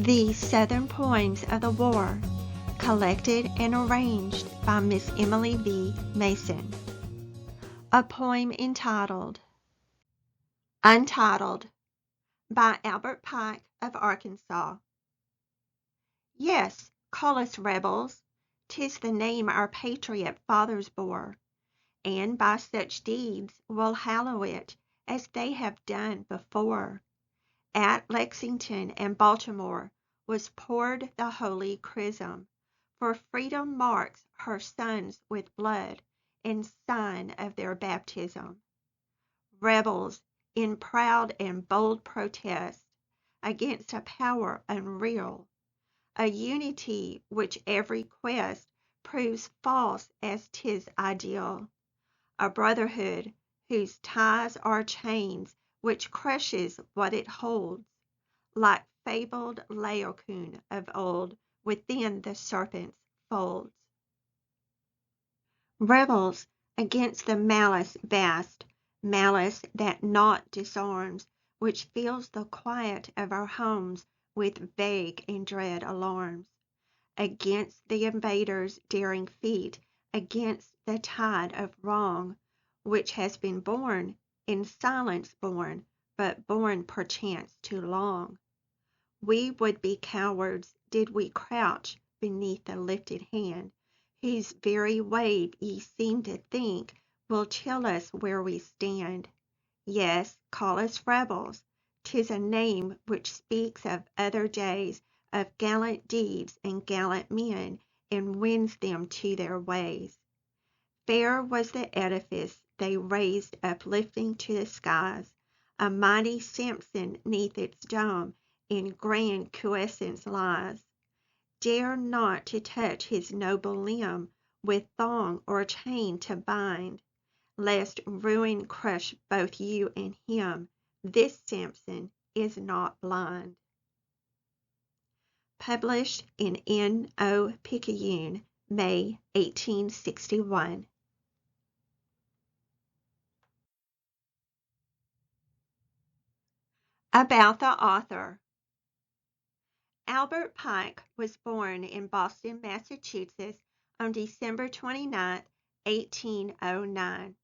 The Southern Poems of the War, collected and arranged by Miss Emily V. Mason. A poem entitled Untitled by Albert Pike of Arkansas. Yes, call us rebels, 'tis the name our patriot fathers bore, and by such deeds we'll hallow it as they have done before. At Lexington and Baltimore was poured the holy chrism, for freedom marks her sons with blood in sign of their baptism. Rebels, in proud and bold protest against a power unreal, a unity which every quest proves false as 'tis ideal, a brotherhood whose ties are chains which crushes what it holds, like fabled Laocoon of old within the serpent's folds. Rebels against the malice vast, malice that naught disarms, which fills the quiet of our homes with vague and dread alarms. Against the invader's daring feet, against the tide of wrong, which has been born, in silence born, but born perchance too long. We would be cowards did we crouch beneath the lifted hand, whose very wave ye seem to think will tell us where we stand. Yes, call us rebels, 'tis a name which speaks of other days, of gallant deeds and gallant men, and wins them to their ways. Fair was the edifice they raised uplifting to the skies, a mighty Samson 'neath its dome in grand quiescence lies. Dare not to touch his noble limb with thong or chain to bind, lest ruin crush both you and him. This Samson is not blind. Published in N.O. Picayune, May 1861. About the author. Albert Pike was born in Boston, Massachusetts on December 29, 1809.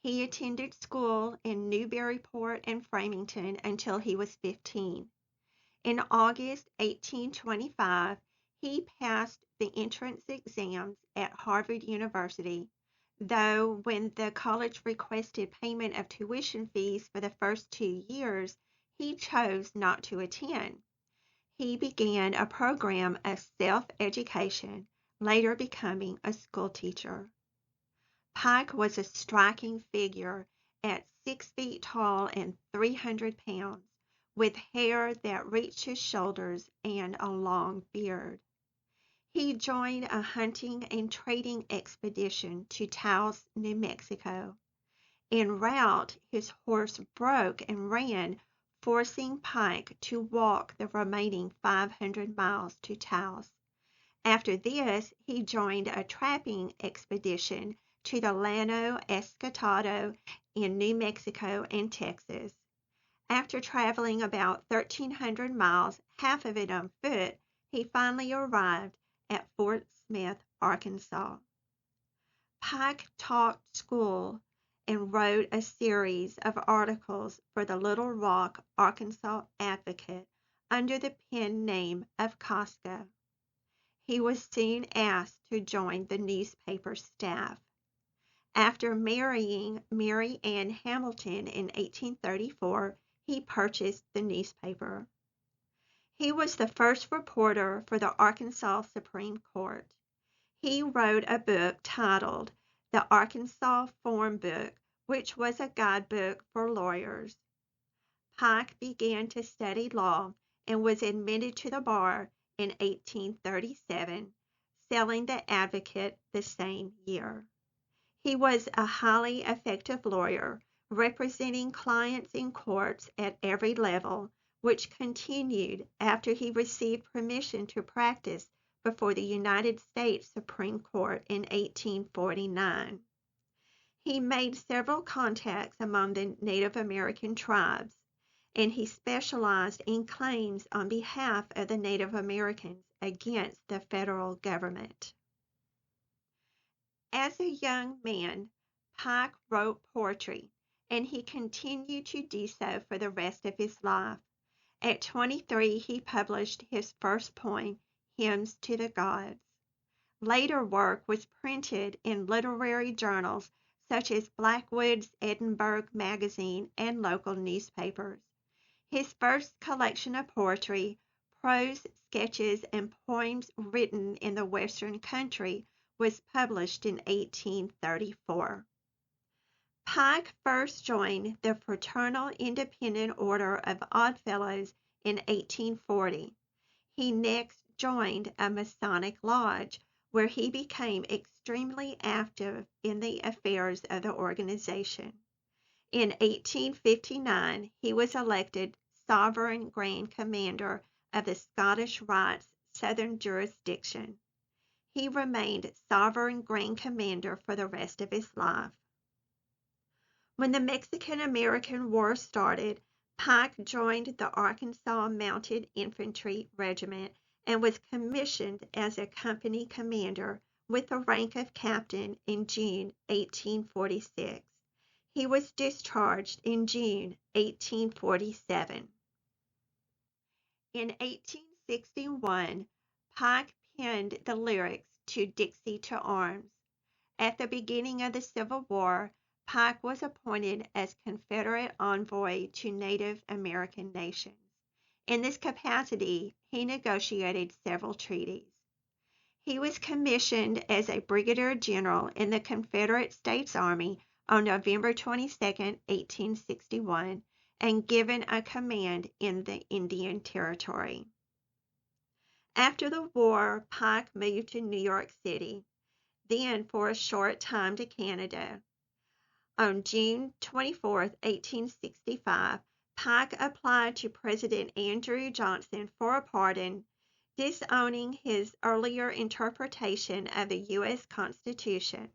He attended school in Newburyport and Framingham until he was 15. In August 1825, he passed the entrance exams at Harvard University, though when the college requested payment of tuition fees for the first 2 years, he chose not to attend. He began a program of self-education, later becoming a schoolteacher. Pike was a striking figure at 6 feet tall and 300 pounds, with hair that reached his shoulders and a long beard. He joined a hunting and trading expedition to Taos, New Mexico. En route, his horse broke and ran, forcing Pike to walk the remaining 500 miles to Taos. After this, he joined a trapping expedition to the Llano Estacado in New Mexico and Texas. After traveling about 1,300 miles, half of it on foot, he finally arrived at Fort Smith, Arkansas. Pike taught school and wrote a series of articles for the Little Rock, Arkansas Advocate under the pen name of Costco. He was soon asked to join the newspaper staff. After marrying Mary Ann Hamilton in 1834, he purchased the newspaper. He was the first reporter for the Arkansas Supreme Court. He wrote a book titled The Arkansas Form Book, which was a guidebook for lawyers. Pike began to study law and was admitted to the bar in 1837, selling the Advocate the same year. He was a highly effective lawyer, representing clients in courts at every level, which continued after he received permission to practice before the United States Supreme Court in 1849. He made several contacts among the Native American tribes. and he specialized in claims on behalf of the Native Americans against the federal government. As a young man, Pike wrote poetry, and he continued to do so for the rest of his life. At 23, he published his first poem, Hymns to the Gods. Later work was printed in literary journals such as Blackwood's Edinburgh Magazine and local newspapers. His first collection of poetry, prose sketches and poems written in the Western country, was published in 1834. Pike first joined the Fraternal Independent Order of Oddfellows in 1840. He next joined a Masonic lodge, where he became extremely active in the affairs of the organization. In 1859, he was elected Sovereign Grand Commander of the Scottish Rites Southern Jurisdiction. He remained Sovereign Grand Commander for the rest of his life. When the Mexican-American War started, Pike joined the Arkansas Mounted Infantry Regiment and was commissioned as a company commander with the rank of captain in June 1846. He was discharged in June 1847. In 1861, Pike penned the lyrics to Dixie to Arms. At the beginning of the Civil War, Pike was appointed as Confederate envoy to Native American nations. In this capacity, he negotiated several treaties. He was commissioned as a brigadier general in the Confederate States Army on November 22, 1861, and given a command in the Indian Territory. After the war, Pike moved to New York City, then for a short time to Canada. On June 24, 1865, Pike applied to President Andrew Johnson for a pardon, disowning his earlier interpretation of the U.S. Constitution.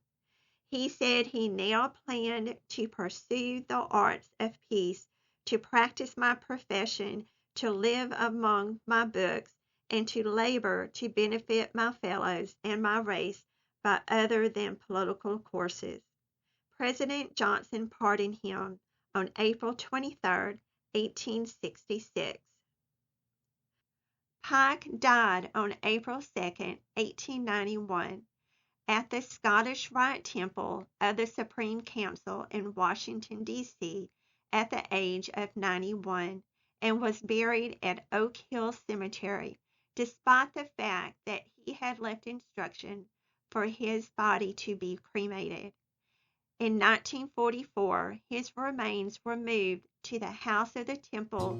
He said he now planned to pursue the arts of peace, to practice my profession, to live among my books, and to labor to benefit my fellows and my race by other than political courses. President Johnson pardoned him on April 23, 1866. Pike died on April 2, 1891, at the Scottish Rite Temple of the Supreme Council in Washington, D.C., at the age of 91, and was buried at Oak Hill Cemetery, despite the fact that he had left instruction for his body to be cremated. In 1944, his remains were moved to the House of the Temple,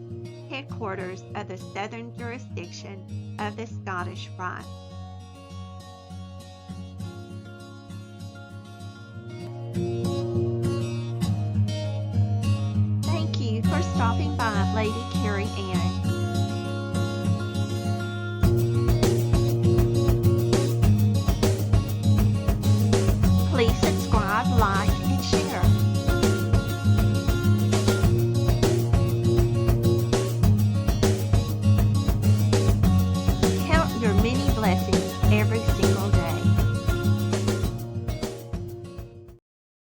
headquarters of the Southern Jurisdiction of the Scottish Rite. Thank you for stopping by, Lady Carrie Ann.